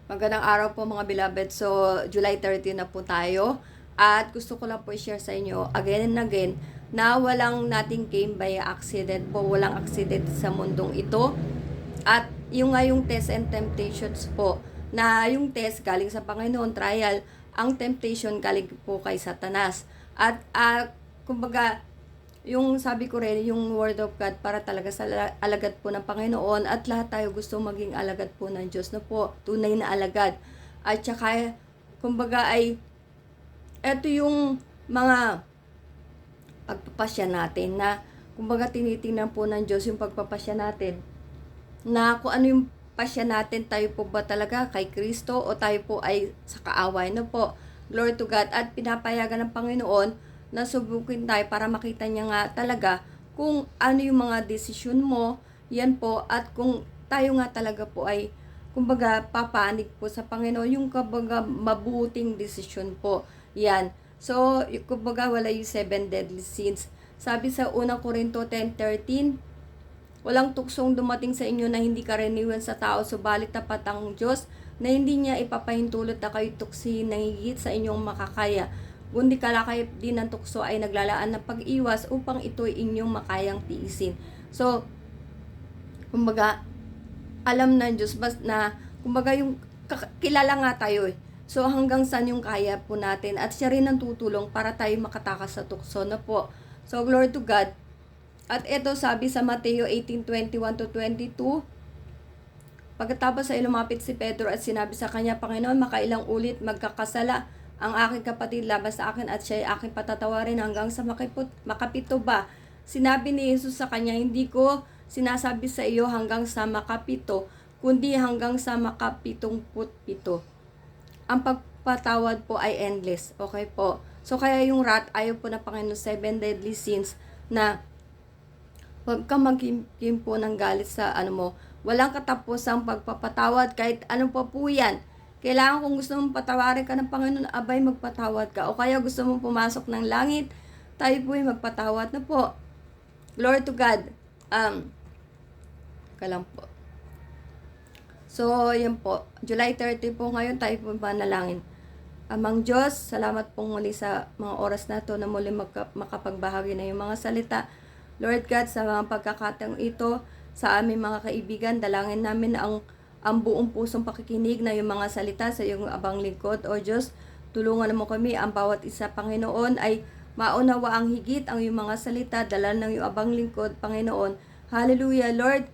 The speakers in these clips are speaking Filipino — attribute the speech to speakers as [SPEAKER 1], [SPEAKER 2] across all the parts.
[SPEAKER 1] Magandang araw po mga beloved. So, July 30 na po tayo. At gusto ko lang po i-share sa inyo again and again na walang nating came by accident po. Walang accident sa mundong ito. At yung nga yung test and temptations po, na yung test galing sa Panginoon, trial, ang temptation galing po kay Satanas. At kumbaga, yung sabi ko rin, yung word of God para talaga sa alagad po ng Panginoon, at lahat tayo gusto maging alagad po ng Diyos na po, tunay na alagad. At saka, kumbaga ay, eto yung mga pagpapasya natin na, kumbaga tinitingnan po ng Diyos yung pagpapasya natin, na kung ano yung pasya natin, tayo po ba talaga kay Kristo o tayo po ay sa kaaway na po. Glory to God. At pinapayagan ng Panginoon na subukin tayo para makita niya nga talaga kung ano yung mga desisyon mo, yan po, at kung tayo nga talaga po ay, kumbaga, papanig po sa Panginoon, yung kumbaga mabuting desisyon po, yan. So, kumbaga, wala yung 7 deadly sins. Sabi sa unang Korinto 10:13, walang tuksong dumating sa inyo na hindi karaniwan sa tao, subalit tapat ang Diyos na hindi niya ipapahintulot na kayo tuksihin na higit sa inyong makakaya. Kundi kalakip din ng tukso ay naglalaan ng pag-iwas upang ito'y inyong makayang tiisin. So, kumbaga, alam ng Diyos na, kumbaga yung kilala nga tayo eh. So, hanggang saan yung kaya po natin. At siya rin ang tutulong para tayo makatakas sa tukso na po. So, glory to God. At ito sabi sa Mateo 18:21-22, pagkatapos ay lumapit si Pedro at sinabi sa kanya, Panginoon, makailang ulit magkakasala ang aking kapatid laban sa akin at siya ay aking patatawarin hanggang sa makapito ba? Sinabi ni Jesus sa kanya, hindi ko sinasabi sa iyo hanggang sa makapito, kundi hanggang sa makapitumputpito. Ang pagpatawad po ay endless. Okay po. So kaya yung wrath, ayaw po na Panginoon 7 deadly sins na huwag kang magkim po ng galit sa mo. Walang katapusang pagpapatawad kahit ano pa po yan. Kailangan kung gusto mong patawarin ka ng Panginoon, abay magpatawad ka. O kaya gusto mong pumasok ng langit, tayo po ay magpatawad na po. Glory to God. Kalang po. So, yan po. July 30 po ngayon, tayo po manalangin. Amang Diyos, salamat po muli sa mga oras na to na muli makapagbahagi na yung mga salita. Lord God, sa mga pagkakataong ito, sa aming mga kaibigan, dalangin namin na ang buong pusong pakikinig na yung mga salita sa iyong abang lingkod. O Diyos, tulungan mo kami, ang bawat isa, Panginoon, ay maunawa ang higit ang iyong mga salita, dala ng iyong abang lingkod, Panginoon. Hallelujah, Lord.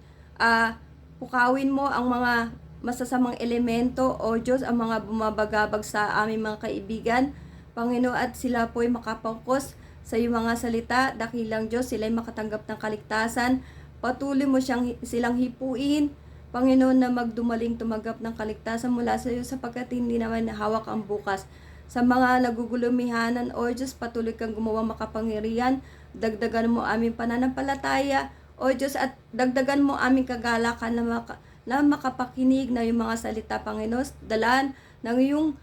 [SPEAKER 1] Pukawin mo ang mga masasamang elemento, O Diyos, ang mga bumabagabag sa aming mga kaibigan, Panginoon, at sila po'y makapangkos sa iyong mga salita. Dakilang Diyos, sila'y makatanggap ng kaligtasan. Patuloy mo silang hipuin, Panginoon, na magdumaling tumanggap ng kaligtasan mula sa iyo, sapagkat hindi naman hawak ang bukas. Sa mga nagugulumihanan, O Diyos, patuloy kang gumawa makapangyarihan. Dagdagan mo aming pananampalataya, O Diyos, at dagdagan mo aming kagalakan na makapakinig na yung mga salita, Panginoon. Dalan ng iyong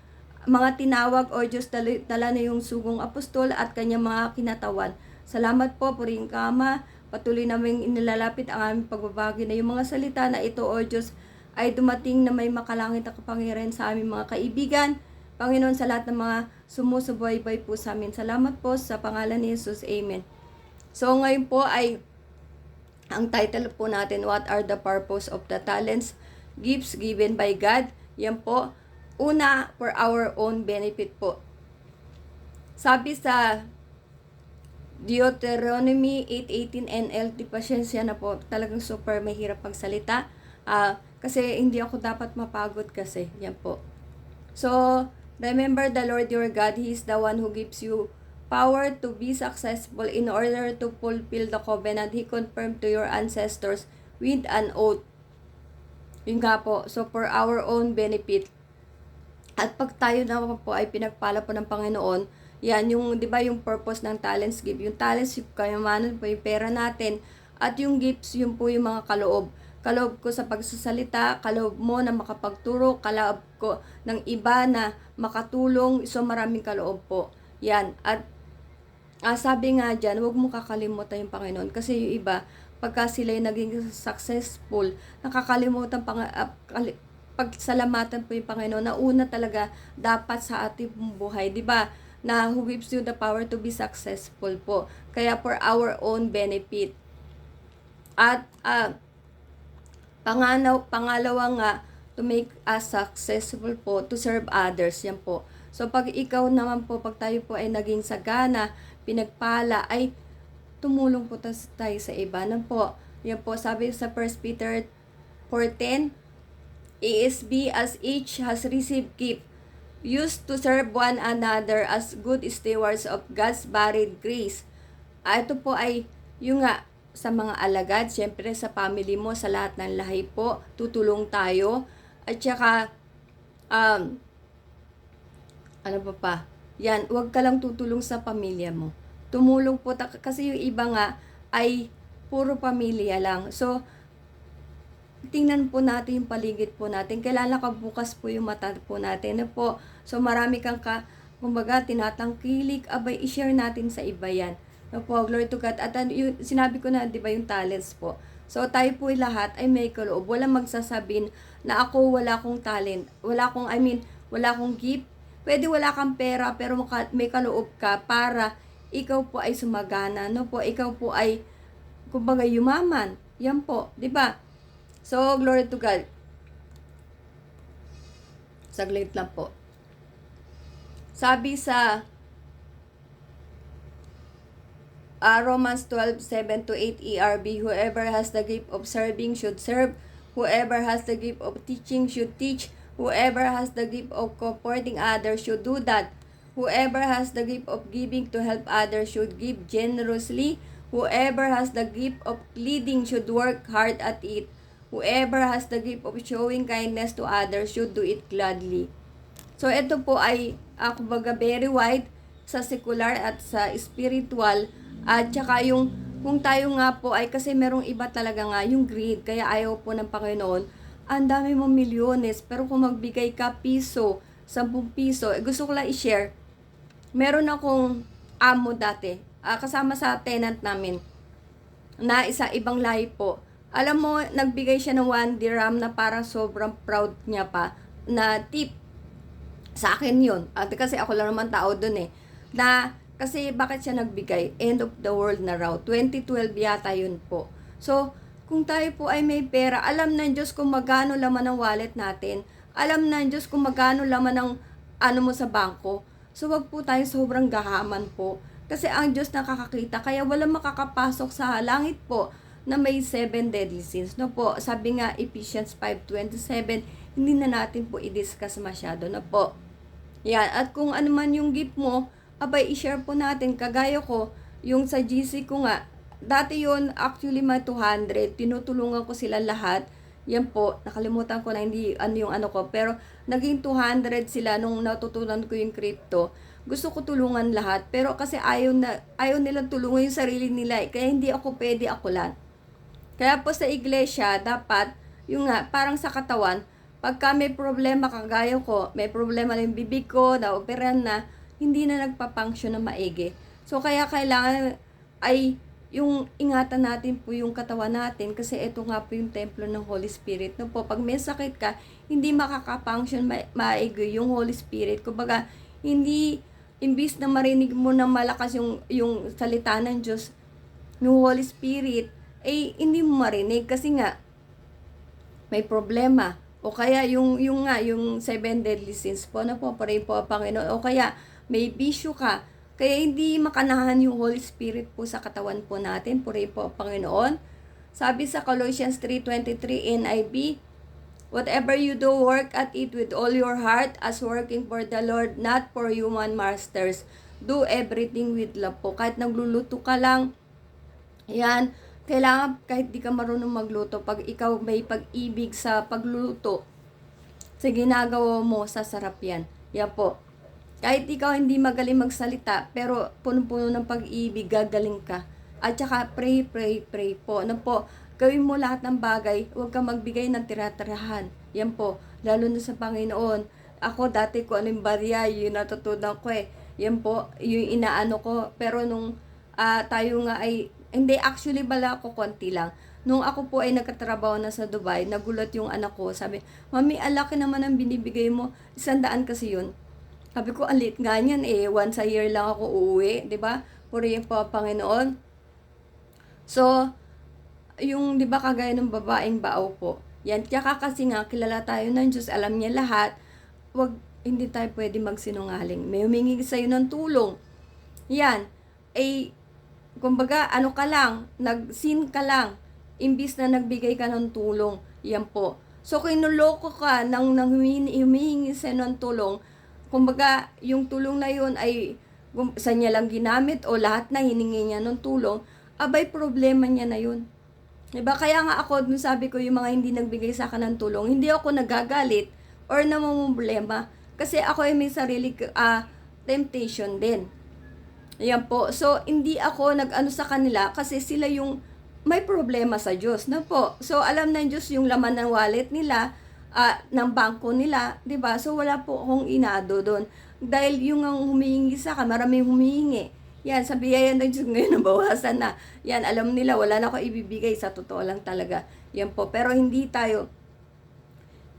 [SPEAKER 1] mga tinawag, O Diyos, dala na yung sugong apostol at kanyang mga kinatawan. Salamat po, puring Kama. Patuloy namin inilalapit ang aming pagbabagi na yung mga salita na ito, O Diyos, ay dumating na may makalangit na kapangyarihan sa aming mga kaibigan. Panginoon, sa lahat ng mga sumusubaybay po sa amin. Salamat po sa pangalan ni Jesus. Amen. So ngayon po ay ang title po natin, What are the purpose of the talents? Gifts given by God. Yan po. Una, for our own benefit po. Sabi sa Deuteronomy 8:18 NLT, pasensya na po, talagang super mahirap magsalita. Kasi hindi ako dapat mapagod kasi. Yan po. So, remember the Lord your God, He is the one who gives you power to be successful in order to fulfill the covenant He confirmed to your ancestors with an oath. Yun nga po. So, for our own benefit. At pag tayo naman po ay pinagpala po ng Panginoon, yan yung, di ba, yung purpose ng talents gift. Yung talents, yung kayamanan po, yung pera natin. At yung gifts, yun po yung mga kaloob. Kaloob ko sa pagsasalita, kaloob mo na makapagturo, kaloob ko ng iba na makatulong. So, maraming kaloob po. Yan. At sabi nga dyan, huwag mo kakalimutan yung Panginoon. Kasi yung iba, pagka sila'y naging successful, nakakalimutan pagsalamatan po yung Panginoon na una talaga dapat sa ating buhay, 'di ba? Na who gives you the power to be successful po. Kaya for our own benefit. At pangalawa nga, to make us successful po, to serve others. Yan po. So, pag ikaw naman po, pag tayo po ay naging sagana, pinagpala, ay tumulong po tayo sa iba. Yan po. Yan po, sabi sa 1 Peter 4:10, ESB, as each has received gift, used to serve one another as good stewards of God's varied grace. Ito po ay yung nga, sa mga alagad, syempre sa family mo, sa lahat ng lahi po, tutulong tayo. At saka, ano pa? Yan, huwag ka lang tutulong sa pamilya mo. Tumulong po, kasi yung iba nga ay puro pamilya lang. So, tingnan po natin yung paligid po natin. Kailangan nakabukas po yung mata po natin. Ano po? So, marami kang kumbaga, tinatangkilik, abay, i-share natin sa iba yan. No po, glory to God. At yung, sinabi ko na, di ba, yung talents po. So, tayo po lahat ay may kaloob. Walang magsasabing na ako wala akong talent. Wala akong gift. Pwede wala kang pera, pero may kaloob ka para ikaw po ay sumagana. No po, ikaw po ay, kumbaga, yumaman. Yan po, di ba? So, glory to God. Saglit lang po. Sabi sa Romans 12:7-8 ERB, whoever has the gift of serving should serve, whoever has the gift of teaching should teach, whoever has the gift of comforting others should do that, whoever has the gift of giving to help others should give generously, whoever has the gift of leading should work hard at it, whoever has the gift of showing kindness to others should do it gladly. So, ito po ay, kumbaga, very wide sa secular at sa spiritual. At saka yung, kung tayo nga po ay, kasi merong iba talaga nga, yung greed, kaya ayaw po ng Panginoon, ang dami mong milyones, pero kung magbigay ka piso, 10 piso, gusto ko lang i-share, meron akong amo dati, kasama sa tenant namin, na isa ibang lahi po. Alam mo, nagbigay siya ng 1 dirham na parang sobrang proud niya pa, na tip, sa akin yun. At kasi ako lang naman tao dun na, kasi bakit siya nagbigay? End of the world na raw. 2012 yata yun po. So, kung tayo po ay may pera, alam ng Diyos kung magkano laman ng wallet natin. Alam ng Diyos kung magkano laman ng ano mo sa bangko. So, wag po tayo sobrang gahaman po. Kasi ang Diyos nakakakita. Kaya walang makakapasok sa langit po na may 7 deadly sins. No po, sabi nga Ephesians 5:27, hindi na natin po i-discuss masyado na po. Yan, at kung ano man yung gift mo, abay, i-share po natin. Kagaya ko, yung sa GC ko nga, dati yon actually may 200, tinutulungan ko sila lahat. Yan po, nakalimutan ko na hindi ano yung ano ko, pero naging 200 sila nung natutunan ko yung crypto. Gusto ko tulungan lahat, pero kasi ayaw nilang tulungan yung sarili nila, kaya hindi ako pwede, ako lang. Kaya po sa iglesia, dapat, yung nga, parang sa katawan, pagka may problema, kagaya ko, may problema na yung bibig ko, na-operan na, hindi na nagpa-function na maigi. So, kaya kailangan ay yung ingatan natin po yung katawan natin kasi ito nga po yung templo ng Holy Spirit. No po, pag may sakit ka, hindi makaka-function maigi yung Holy Spirit. Kumbaga, hindi, imbis na marinig mo na malakas yung salita ng Diyos, yung Holy Spirit, eh, hindi mo marinig kasi nga, may problema. O kaya yung 7 deadly sins po, na po, pray po ang Panginoon. O kaya, may bisyo ka, kaya hindi makanahan yung Holy Spirit po sa katawan po natin. Puri po ang Panginoon. Sabi sa Colossians 3:23 NIV, whatever you do, work at it with all your heart as working for the Lord, not for human masters. Do everything with love po. Kahit nagluluto ka lang, yan, kailangan kahit di ka marunong magluto, pag ikaw may pag-ibig sa pagluluto, sa ginagawa mo, sasarap yan. Yan po. Kahit ikaw hindi magaling magsalita, pero puno-puno ng pag-ibig, gagaling ka. At saka pray po. Ano po, gawin mo lahat ng bagay, huwag kang magbigay ng tira-tirahan. Yan po, lalo na sa Panginoon. Ako dati ko anong barya, yun natutunan ko Yan po, yung inaano ko. Pero nung tayo nga ay, hindi, actually bala ko konti lang. Nung ako po ay nagkatrabaho na sa Dubai, nagulat yung anak ko. Sabi, Mami, alaki naman ang binibigay mo. 100 kasi yun. Sabi ko, alit nga yan eh. Once a year lang ako uuwi. 'Di ba? Purihin po ang Panginoon. So, yung 'di ba kagaya ng babaeng bao po. Yan, tsaka kasi nga kilala tayo ng Diyos, alam niya lahat. Hindi tayo pwede magsinungaling. May humingi sa'yo ng tulong. Yan, eh, kumbaga, ano ka lang, nag-sin ka lang, imbis na nagbigay ka ng tulong. Yan po. So, kinuloko ka nang humihingi sa'yo ng tulong, kumbaga, yung tulong na yun ay sa niya lang ginamit o lahat na hiningi niya ng tulong, abay problema niya na yun. Diba? Kaya nga ako, dun sabi ko, yung mga hindi nagbigay sa akin ng tulong, hindi ako nagagalit or namumblema. Kasi ako ay may sarili temptation din. Ayan po. So, hindi ako nag-ano sa kanila kasi sila yung may problema sa Diyos. Na po. So, alam ng Diyos yung laman ng wallet nila, ng bangko nila. 'Di ba? So, wala po akong inaado doon. Dahil yung ang humihingi sa akin, maraming humihingi. Yan, sa biyaya ng Diyos ngayon, nabawasan na. Yan, alam nila, wala na ako ibibigay, sa totoo lang talaga. Yan po. Pero hindi tayo,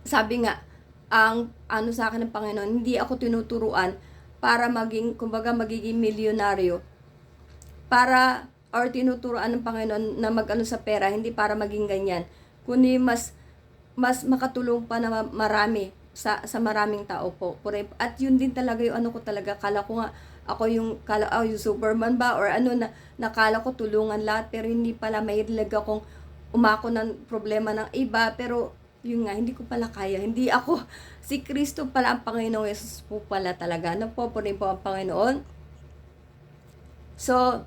[SPEAKER 1] sabi nga, ang ano sa akin ng Panginoon, hindi ako tinuturuan para maging, kumbaga, magiging milyonaryo. Or tinuturuan ng Panginoon na mag-ano sa pera, hindi para maging ganyan. Kundi mas makatulong pa na marami sa maraming tao po. At yun din talaga yung ano ko talaga, kala ko nga, ako yung Superman ba or ano na nakala ko tulungan lahat pero hindi pala, may akong umako ng problema ng iba pero yun nga hindi ko pala kaya, hindi ako si Kristo pala ang Panginoon Yesus po pala talaga, napopuri po ang Panginoon. So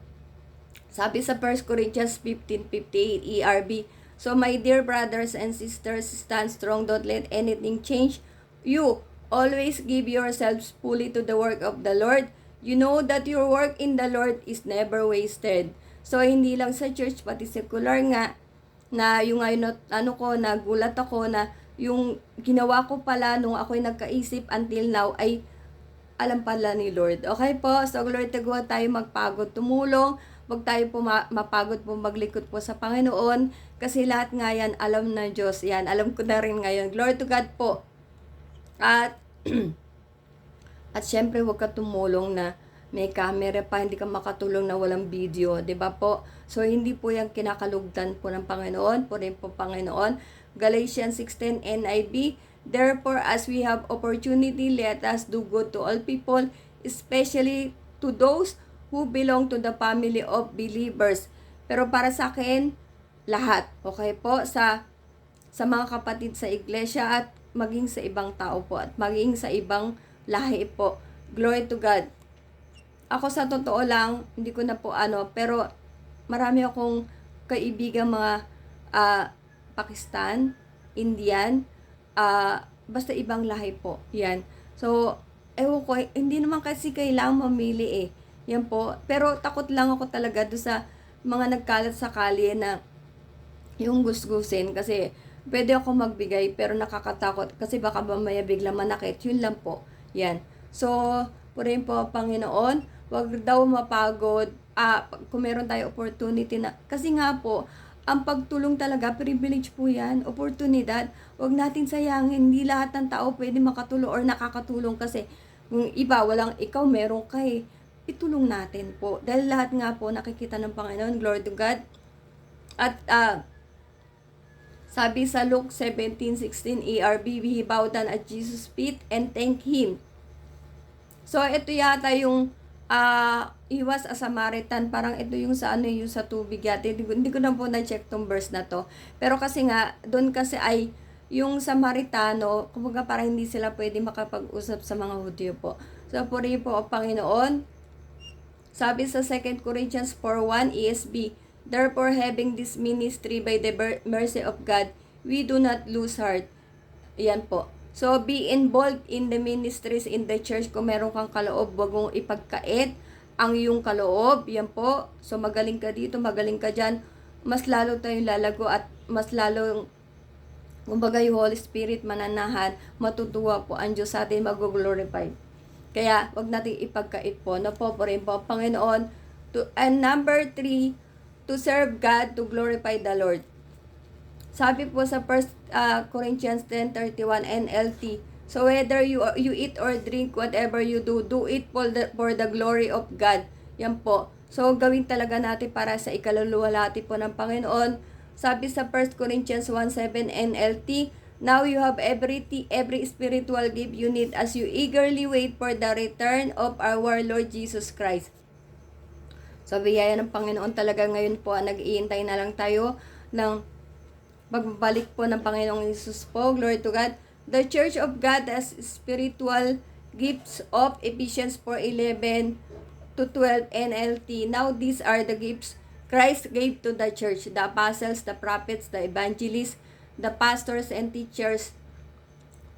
[SPEAKER 1] sabi sa 1 Corinthians 15:58 ERB, so my dear brothers and sisters, stand strong, don't let anything change you. Always give yourselves fully to the work of the Lord. You know that your work in the Lord is never wasted. So, hindi lang sa church, pati secular nga, na yung nagulat ako na yung ginawa ko pala nung ako'y nagkaisip until now ay alam pala ni Lord. Okay po? So, glory to God, tayo magpagod tumulong. Huwag tayo po mapagod po maglikod po sa Panginoon. Kasi lahat nga yan, alam na Diyos. Yan, alam ko na rin ngayon. Glory to God po. At At syempre, huwag ka tumulong na may camera pa, hindi ka makatulong na walang video, 'di ba po? So, hindi po yung kinakalugdan po ng Panginoon, po rin po Panginoon. Galatians 6:10 NIV, therefore, as we have opportunity, let us do good to all people, especially to those who belong to the family of believers. Pero para sa akin, lahat. Okay po? Sa mga kapatid sa iglesia at maging sa ibang tao po at maging sa ibang lahi po. Glory to God. Ako sa totoo lang, hindi ko na po pero marami akong kaibigan mga Pakistan, Indian, basta ibang lahi po. Yan. So, ewan ko, hindi naman kasi kailangan mamili eh. Yan po. Pero takot lang ako talaga do sa mga nagkalat sa kalye na yung gusgusin kasi pwede ako magbigay pero nakakatakot kasi baka mamaya bigla manakit. Yun lang po. Yan. So, purin po Panginoon, wag daw mapagod. Kung meron tayo opportunity na, kasi nga po, ang pagtulong talaga, privilege po yan, oportunidad. Wag natin sayangin, hindi lahat ng tao pwede makatulong or nakakatulong kasi kung iba, walang ikaw, meron ka eh. Itulong natin po. Dahil lahat nga po nakikita ng Panginoon, glory to God. At sabi sa Luke 17:16 ERB, he bowed down at Jesus' feet and thanked Him. So, ito yata yung he was a Samaritan. Parang ito yung sa yung sa tubig yata. Hindi ko na po na-check tong verse na to. Pero kasi nga, doon kasi ay yung Samaritano, kumbaga parang hindi sila pwede makapag-usap sa mga Hudyo po. So, puri po ang Panginoon. Sabi sa 2 Corinthians 4:1 ESB, therefore, having this ministry by the mercy of God, we do not lose heart. Yan po. So, be involved in the ministries in the church. Kung meron kang kaloob, wag mong ipagkait ang iyong kaloob. Yan po. So, magaling ka dito, magaling ka dyan. Mas lalo tayong lalago at mas lalo, kumbaga yung Holy Spirit mananahan, matutuwa po ang Diyos sa atin, mag-glorify. Kaya, wag natin ipagkait po. Napoporin po ang Panginoon. And number 3, to serve God, to glorify the Lord. Sabi po sa 1 Corinthians 10:31 NLT, so whether you eat or drink, whatever you do, do it for the glory of God. Yan po. So, gawin talaga natin para sa ikaluluwalhati po ng Panginoon. Sabi sa 1 Corinthians 1:7 NLT, now you have every spiritual gift you need as you eagerly wait for the return of our Lord Jesus Christ. So, biyaya ng Panginoon talaga ngayon po, nag-iintay na lang tayo ng pagbalik po ng Panginoong Jesus po. Glory to God. The Church of God has spiritual gifts of Ephesians 4:11 to 12 NLT. Now these are the gifts Christ gave to the church: the apostles, the prophets, the evangelists, the pastors and teachers.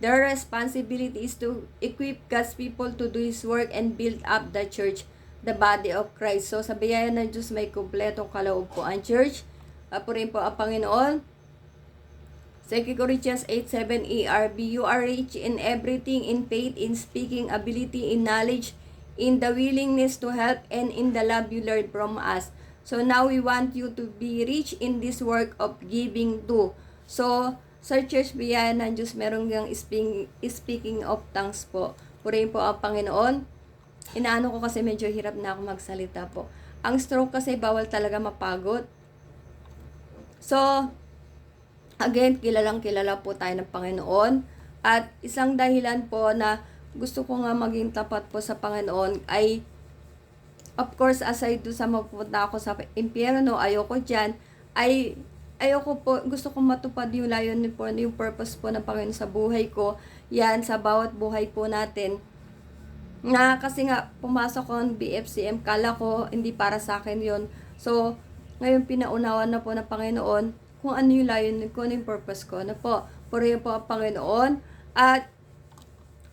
[SPEAKER 1] Their responsibility is to equip God's people to do His work and build up the church, the body of Christ. So sa biyaya ng Diyos may kumpletong kaloob po ang church. Purihin po ang Panginoon. 2 Corinthians 8:7 ERB, you are rich in everything, in faith, in speaking, ability, in knowledge, in the willingness to help, and in the love you learned from us. So now we want you to be rich in this work of giving too. So sa church biyaya ng Diyos merong yung speaking of tongues po. Purihin po ang Panginoon. Inaano ko kasi medyo hirap na ako magsalita po. Ang stroke kasi bawal talaga mapagod. So again, kilalang kilala po tayo ng Panginoon. At isang dahilan po na gusto ko nga maging tapat po sa Panginoon ay, of course, aside do sa mapupunta ako sa impyerno, ayoko dyan, ay ayoko po, gusto kong matupad yung layunin po, yung purpose po ng Panginoon sa buhay ko. Yan, sa bawat buhay po natin. Nga, kasi nga, pumasok ko ng BFCM, kala ko hindi para sa akin yon. So, ngayon pinaunawan na po ng Panginoon kung ano yung layunin ko, ano yung purpose ko. Ano po, purihin po ang Panginoon. At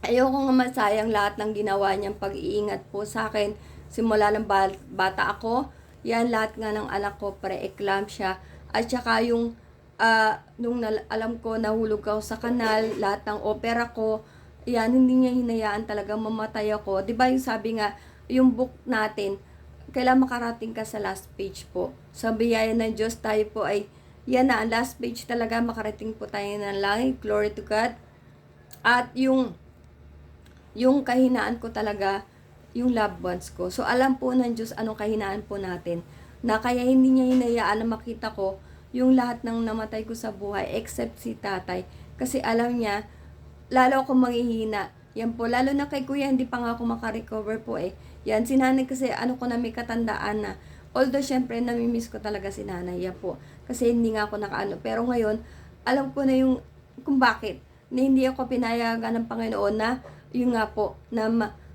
[SPEAKER 1] ayoko nga masayang lahat ng ginawa niyang pag-iingat po sa akin. Simula ng bata ako, yan lahat nga ng anak ko, pre-eclampsia. At saka yung, nung alam ko, nahulog ako sa kanal, lahat ng opera ko, yan, hindi niya hinayaan talagang mamatay ako. Diba yung sabi nga, yung book natin, kailangan makarating ka sa last page po. Sa biyaya ng Diyos, tayo po ay, yan na, ang last page talaga, makarating po tayo ng langit. Glory to God. At yung kahinaan ko talaga, yung loved ones ko. So, alam po ng Diyos anong kahinaan po natin. Na kaya hindi niya hinayaan na makita ko yung lahat ng namatay ko sa buhay except si tatay. Kasi alam niya, lalo ako manghihina. Yan po, lalo na kay kuya, hindi pa nga ako makarecover po eh. Yan, si nanay kasi ano ko na may katandaan na. Although, syempre, namimiss ko talaga si nanay. Yan po. Kasi hindi nga ako nakaano. Pero ngayon, alam ko na yung kung bakit. Na hindi ako pinayagan ng Panginoon na yung nga po, na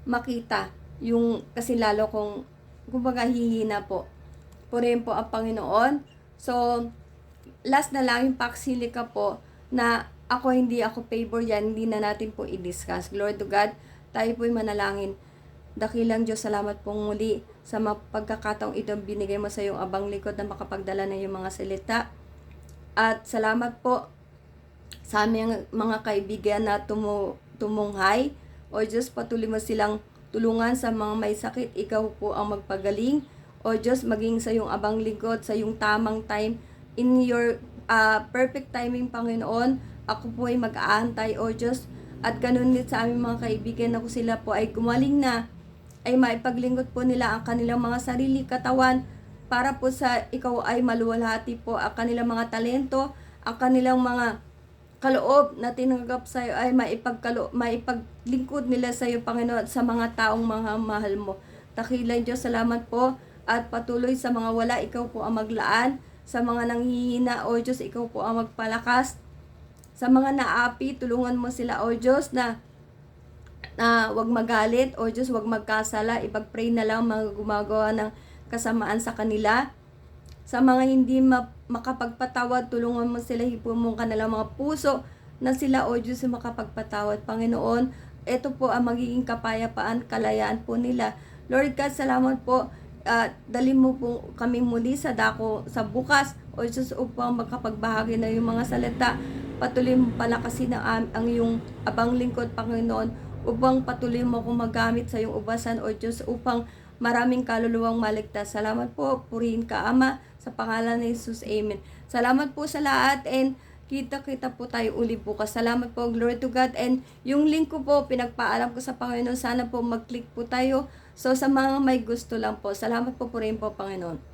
[SPEAKER 1] makita yung, kasi lalo kong, kumbaga, hihina po. Purihin po ang Panginoon. So, last na lang yung Paxilica po, na hindi ako favor yan, hindi na natin po i-discuss. Glory to God. Tayo po'y manalangin. Dakilang Diyos, salamat pong muli sa pagkakataong ito binigay mo sa iyong abang likod na makapagdala ng iyong mga salita. At salamat po sa aming mga kaibigan na tumunghay. O Diyos, patuloy mo silang tulungan sa mga may sakit. Ikaw po ang magpagaling. O Diyos, maging sa iyong abang likod, sa iyong tamang time, in your perfect timing, Panginoon. Ako po ay mag-aantay, O Diyos. At ganun din sa aming mga kaibigan na kung sila po ay gumaling na, ay maipaglingkod po nila ang kanilang mga sarili, katawan, para po sa ikaw ay maluwalhati po ang kanilang mga talento, ang kanilang mga kaloob na tinanggap sa iyo ay maipaglingkod nila sa iyo, Panginoon, sa mga taong mga mahal mo. Dakilang Diyos, salamat po at patuloy sa mga wala, ikaw po ang maglaan. Sa mga nanghihina, O Diyos, ikaw po ang magpalakas. Sa mga naapi, tulungan mo sila, O Diyos, na wag magalit, O Diyos, wag magkasala. Ipag-pray na lang mga gumagawa ng kasamaan sa kanila. Sa mga hindi makapagpatawad, tulungan mo sila, hipon mo kanilang mga puso na sila, O Diyos, makapagpatawad. Panginoon, ito po ang magiging kapayapaan, kalayaan po nila. Lord God, salamat po. Dalhin mo po kami muli sa dako sa bukas, O Diyos, upang makapagbahagi na yung mga salita. Patuloy mo palakasin ang iyong abang lingkod, Panginoon, upang patuloy mo akong magamit sa iyong ubasan, O Diyos, upang maraming kaluluwang maligtas. Salamat po, purihin ka, Ama, sa pangalan ni Jesus. Amen. Salamat po sa lahat, and Kita-kita po tayo uli bukas. Salamat po, glory to God. And yung link ko po, pinagpaalam ko sa Panginoon. Sana po mag-click po tayo. So, sa mga may gusto lang po. Salamat po rin po, Panginoon.